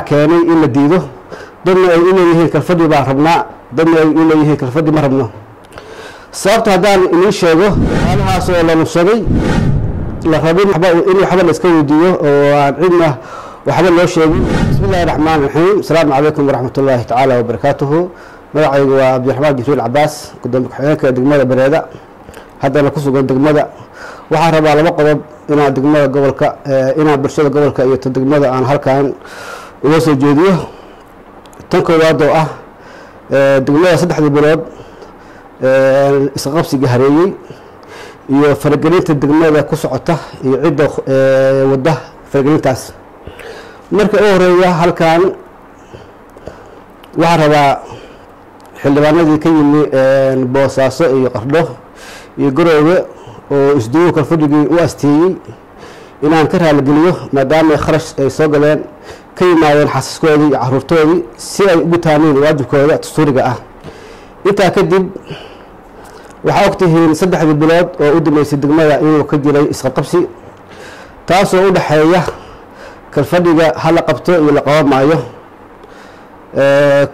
keenay in la diido dadna ay u leeyihiin kalfadhi baan rabnaa dadna ay u leeyihiin kalfadhi ma rabno sababta haddaan idiin sheego xaaladahaas oo la nufsaday la rabin in waxba la iska weydiiyo oo aan cidna waxba loo sheegin bismillaahi raxmaani raxiim asalaamu calaykum waraxmatullaahi tacaala wabarakaatuhu magacaygu waa cabdiraxmaan jibriil cabaas gudoomiye ku-xigeenka degmada bareeda haddana ku sugan degmada waxaan rabaa laba qodob inaan degmada gobolka inaan bulshada gobolka iyo degmada aan halkan uga soo jeediyo tan koowaad oo ah degmada saddexdii bilood iska qabsiga hareeyey iyo faragelinta degmada ku socota iyo cidda wadda faragelintaas marka u horeeya halkan waxaan rabaa xildhibaanadii ka yimi boosaaso iyo qardho iyo garoowe oo isduugu kalfadhigii u asteeyey inaan ka raaligeliyo maadaama kharash ay soo galeen ka yimaadeen xasaskoodii iyo caruurtoodii si ay ugu taamiin waajibkooda dastuuriga ah intaa kadib waxaa ogtihiin saddexdii bilood oo u dambeysay degmada inuu ka jiray isqabqabsi taasoo u dhexeeya kalfadhiga hala qabto iyo la qaban maayo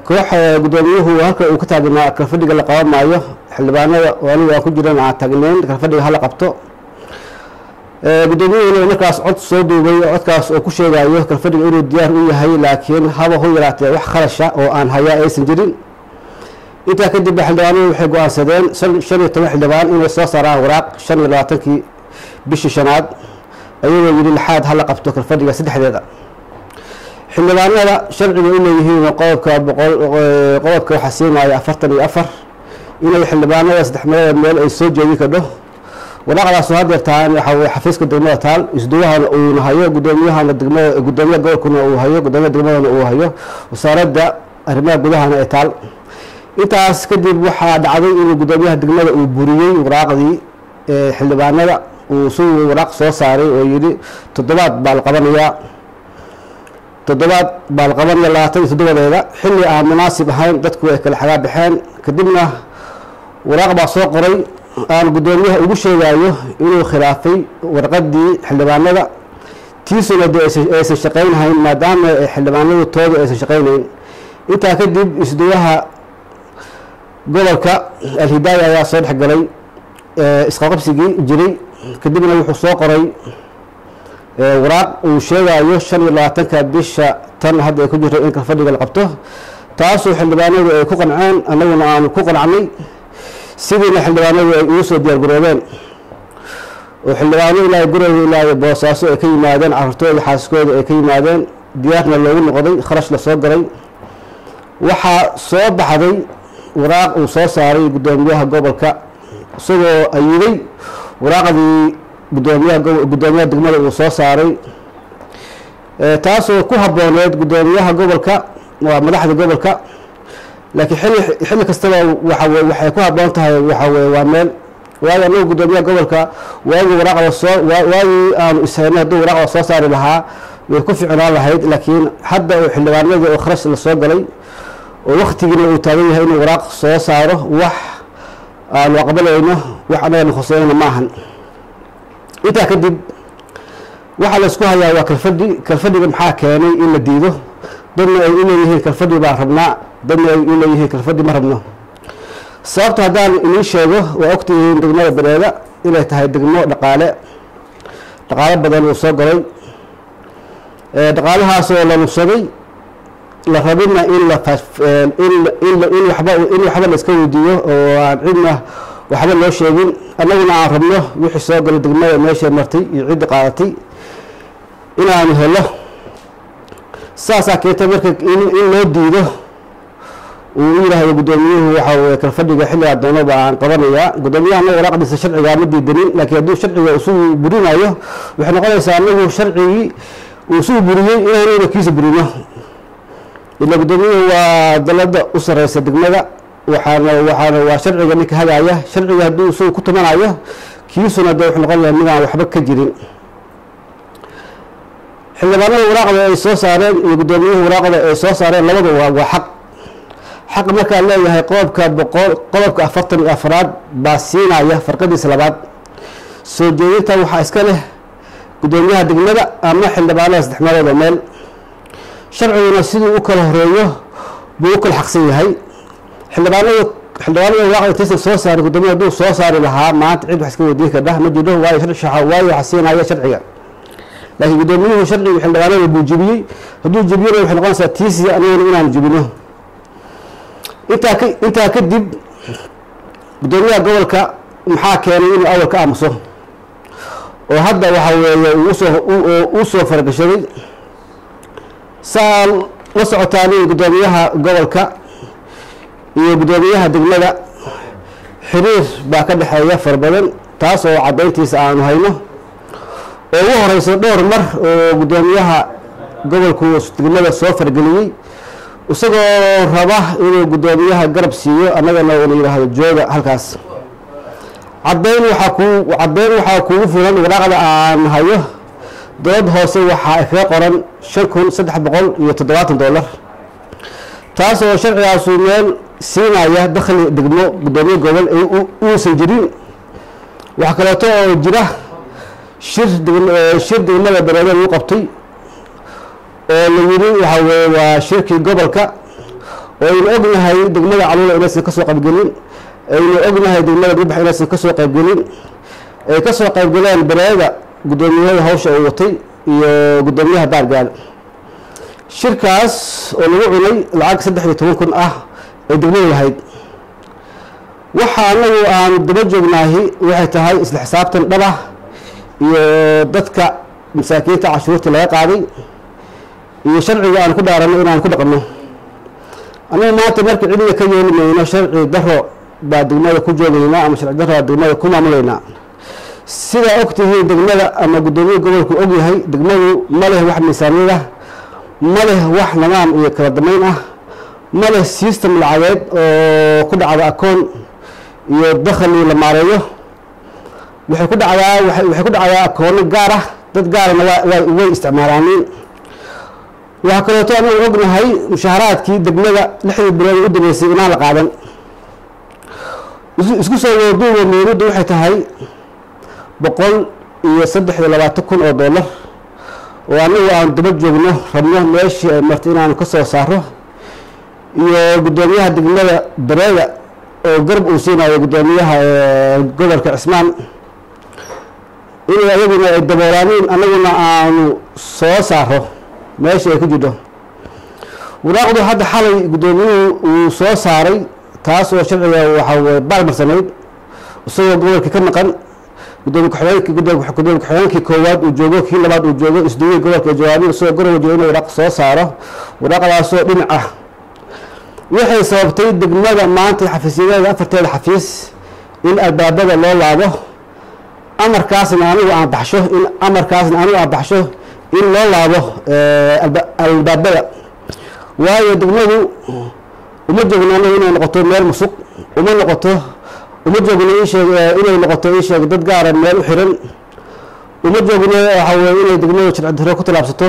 kooxa gudoomiyuhu halka uu ka taagnaa kalfadhiga la qaban maayo xildhibaanada oo anigu aan ku jiran aan taagnayn kalfadhiga hala qabto gudoomiyuhuna markaas cod soo duubay codkaas oo ku sheegayo kalfadhiga inuu diyaar u yahay laakiin haba hu yaraatee wax kharasha oo aan hayaa aysan jirin intaa kadib xildhibaanadu waxay go-aansadeen 15 xildhibaan inay soo saaraan waraaq 25kii bishii shanaad ayagoo yidhi lixaad hala qabto kalfadhiga saddexdeeda xildhibaanada sharciga u leeyihiin qodobka waxaa siinaya 44 inay xildhibaanada saddex meelood meel ay soo jeedin kadho waraaqdaasoo hadeertaan waxa weye xafiiska degmada taal isduwahana uuna hayo gudoomiyahana degmada gudoomiyaha gobolkuna uu hayo gudoomiyaha degmadana uu hayo wasaaradda arrimaha gudahana ee taal intaas kadib waxaa dhacday inuu gudoomiyaha degmada uu buriyey waraaqdii xildhibaanada uu si waraaq soo saaray oo yidhi toddobaad baa la qabanayaa 27deeda xilli aan munaasib ahayn dadku ay kala xagaa baxeen kadibna waraaq baa soo qoray aan gudoomiyaha ugu sheegayo inuu khilaafay warqadii xildhibaanada tiisuna de aysan shaqaynhayn maadaama xildhibaanadu tooda aysan shaqaynayn intaa kadib isduwaha gobolka alhidaaya ayaa soo dhexgalay isqaqabsigii jiray kadibna wuxuu soo qoray waraaq uu sheegayo 25ka bisha tan hadda ay ku jirto in kalfadhiga la qabto taasoo xildhibaanadu ay ku qanceen annaguna aan ku qancnay sidiina xildhibaanadu ay ugu soo diyaargaroobeen oo xildhibaano ilaa garoowe ilaa boosaaso ay ka yimaadeen caruurtooda xaasaskooda ay ka yimaadeen diyaarna loogu noqday kharash la soo galay waxaa soo baxday waraaq uu soo saaray gudoomiyaha gobolka isagoo ayiday waraaqdii gudoomiyaha degmada uu soo saaray taasoo ku habbooneed gudoomiyaha gobolka waa madaxda gobolka laakiin xilli kastaba waxay ku habboon tahay waa meel waayo anagu gudoomiyaha gobolka waagii aanu ishaynay hadduu waraaqda soo saari lahaa way ku ficnaan lahayd laakiin hadda oo xildhibaanadii oo kharash la soo galay oo waktigiina uu taagan yahay inuu waraaq soo saaro wax aanu aqbalayno wax anagana khuseynayna maahan intaa kadib waxaa la isku hayaa waa kalfadhiga maxaa keenay in la diido dadna ay u leeyihiin kalfadhi baan rabnaa dadna ay u leeyihiin kalfadhi ma rabno sababta haddaan idiin sheego waa ogtihiin degmada bareeda inay tahay degmo dhaqaale badan uu soo galay dhaqaalahaasoo la nufsaday la rabina in waxba la iska weydiiyo oo aan cidna waxba loo sheegin annaguna aan rabno wixii soo galay degmada meeshay martay iyo cidda qaadatay inaanu helo saasaa keentay marka in loo diido uu u yidhaahdo gudoomiyuhu waxa weye kalfadhiga xilligaa doono baan qabanayaa gudoomiyahana waraaqdiisa sharcigaa ma diidanin laakiin hadduu sharciga isugu burinayo waxay noqonaysaa anagu sharcigii uu isugu buriyey inaanuna kiisa burino ila gudoomiyuhu waa dalada u sareysa degmada waa sharciga ninka hagaaya sharciga hadduu isagu ku tumanayo kiisuna de wuxuu noqon laha midaan waxba ka jirin xildhibaanada waraaqda ay soo saareen iyo gudoomiyuhu waraaqda ay soo saareen labada waa xaq markaa leeyahay qodobka 44 baa siinaya farqadiisa labaad soo jeedinta waxaa iska leh gudoomiyaha degmada ama xildhibaanada saddex meelood oo meel sharciguna siduu u kala horeeyo buu u kala xaqsan yahay xildhibaanada waaqi intaysan soo saarin guddoomiyaha hadduu soo saari lahaa maanta cid wax iska weydiin kardha ma jiro waayo waxa siinaya sharciga laakiin guddoomiyuhu sharciga xildhibaanada buu jebiyey hadduu jebiyona waxay noqonaysaa tiisii aniguna inaan jebino intaa kadib guddoomiyaha gobolka maxaa keenay inuu awal ka aamuso oo hadda waxa weeye uu soo faragashaday saa la socotaan guddoomiyaha gobolka iyo guddoomiyaha degmada xiriir baa ka dhexeeya fara badan taas oo caddayntiisa aanu hayno oo ugu horeyso dhowr mar oo guddoomiyaha gobolku degmada soo fargeliyey isagoo raba inuu guddoomiyaha garab siiyo annagana uu yidhaahdo jooga halkaas caddayn waxaa kuugu filan waraaqda aan hayo dowladda hoose waxaa kaga qoran $5,370 taas oo sharcigaasu meel siinaya dakhli degmo guddoomiye gobol uusan jirin wax kaleeto oo jira shir degmada bareeda lagu qabtay oo la yiri waxa weeye waa shirkii gobolka oo aynu ognahay degmada caluula inaysan ka soo qaybgelin aynu ognahay degmada dhubax inaysan ka soo qaybgelin ay ka soo qaybgaleen bareeda guddoomiyaha hawsha uu watay iyo guddoomiyaha baargaal shirkaas oo lagu cunay lacag 13,000 ah ay degmadu lahayd waxa anagu aan daba joognaahi waxay tahay isla xisaabtan dhaba iyo dadka masaakiinta cashuurta laga qaaday iyo sharciga aan ku dhaaranno inaan ku dhaqanno anagu maanta marka cidna ka yeeli mayno sharci daro baa degmada ku joogaynaa ama sharci daro degmada ku maamulaynaa sida ogtihiin degmada ama guddoomiye gobolku ogyahay degmadu ma leh wax miisaaniyad ah ma leh wax nidaam iyo kala damayn ah ma leh system lacageed oo ku dhacda akoon iyo dakhli la maareeyo waxay ku dhacdaa akoono gaar ah dad gaarana way isticmaalaaniin waxaa kaleeto anagu ognahay mushaharaadkii degmada 6 bilood u dambeysay inaan la qaadan isku soo wadaduuba muhiimaddu waxay tahay $123,000 oo anagu aan daba joogno rabno meeshii ay martay inaan ka soo saaro iyo guddoomiyaha degmada bareeda oo garab uu siinayo guddoomiyaha gobolka cismaan inay ayaguna ay daboolaaniin annaguna aanu soo saaro meeshii ay ku jirto waraaqdu hadda xalay guddoomiyuhu uu soo saaray taas oo sharciga waxaa baalmarsanayd isagoo gobolka ka maqan gudoomiye ku-xigeenkii koowaad uu joogo kii labaad uu joogo isduwey gobolka jawaabiga isagoo gorowa joogo inuu waraaq soo saaro waraaqdaasoo dhinac ah waxay sababtay degmada maanta xafiisyadeeda 4 xafiis in albaabada loo laabo amarkaasna anigu aan baxsho in loo laabo albaabada waayo degmadu uma joogno inay noqoto meel musuq uma joogno inay noqoto dad gaara meel u xiran uma joogno waxa weeye inay degmadu sharci darro ku talaabsato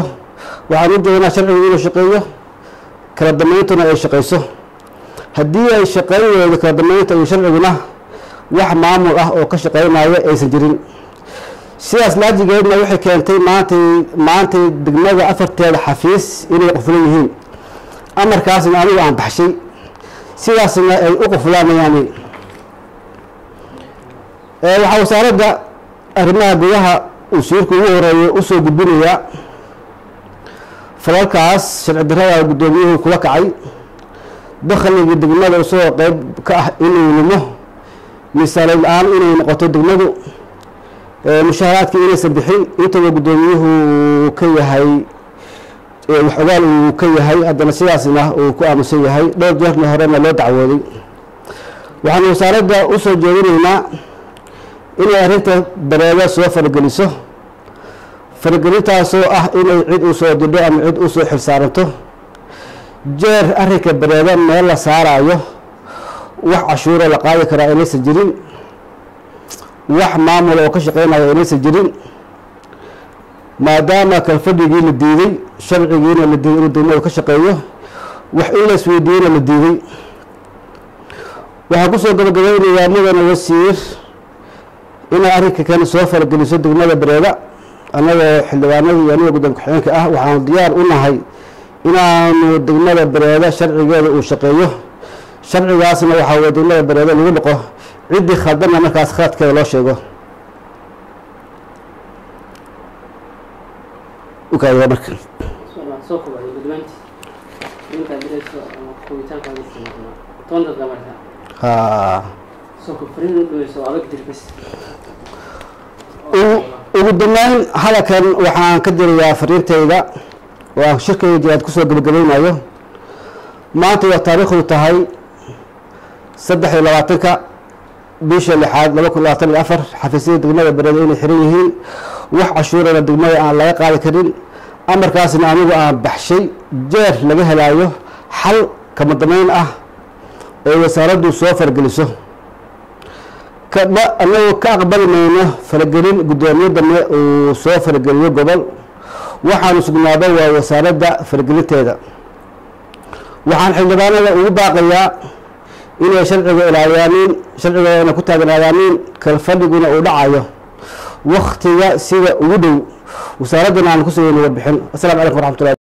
waxaan u joognaa sharcigu inuu shaqeeyo kala dameyntuna ay shaqeyso haddii ay shaqeyn weydo kala dameynta iyo sharciguna wax maamul ah oo ka shaqeynaya aysan jirin sidaas laajigeedna waxay keentay maantay degmada 4 xafiis inay qufulan yihiin amarkaasna anigu aan baxshay sidaasna ay u qufulaanayaan waxaa wasaaradda arrimaha gudaha wasiirku ugu horeeyo usoo gudbinayaa falalkaas sharci darrada guddoomiyuhu kula kacay dakhligii degmada isagoo qayb ka ah inuu lumo miisaaniyad la-aan inay noqoto degmadu mushaharaadkii inaysan bixin intaba guddoomiyuhu ka yahay wax ogaal uu ka yahay haddana sidaasna uu ku aamusan yahay dhowr jeerna horena loo dacwooday waxaan wasaaradda usoo jeedinaynaa inay arrinta bareeda soo farageliso faragelintaasoo ah inay cid u soo didho ama cid u soo xilsaaranto jeer arrinka bareeda meel la saarayo wax cashuuro la qaadi karaa inaysan jirin wax maamul oo ka shaqeynaya inaysan jirin maadaama kalfadhigii la diiday sharcigiina la diiday inuu degmadu ka shaqeeyo wax in la isweydiiyeyna la diiday waxaan kusoo gabagabeynayaa mudane wasiir inay arrinka kan soo farageliso degmada bareeda annagoo xildhibaanadii iyo aniga guddoomiyey ku-xigeenka ah waxaan diyaar u nahay inaanu degmada Bareeda sharcigeeda uu shaqeeyo sharcigaasna waxa weeye degmada Bareeda lagu dhaqo cidii khaldana markaas khaladkeeda loo sheego وكذا مركز. سوق بعيد دمنت. أنت درس كويتان كذي سنة. تونت دمرتها. ها. سوق فرين لويس وعلى كتير بس. وقدمان هذا كان وحنا كدر يا فرين تيجا وشركة جاد كسر قبلين أيوه. ما تبغى تاريخ وتهاي صدق إلى واتك بيش اللي حاد لو كل عطل الأفر حفيزية دقمة بردين حريهين وح عشورة دقمة عن لا يقع كرين أمر كاسن أنا بحشي جار لجه لايه حل كمضمين وسارد وسافر جلسه كما أنه كقبل منه فرجلين قدامي دم وسافر جليه قبل وحن سجنا بوا وسارد فرجلين تهذا وحن حجبنا وباقيا إن شرع العيانين شرع أنا كنت هذا العيانين كالفرقنا ودعايه وقت سوى ودو وساردنا عن كسر ونوبحن السلام عليكم ورحمة الله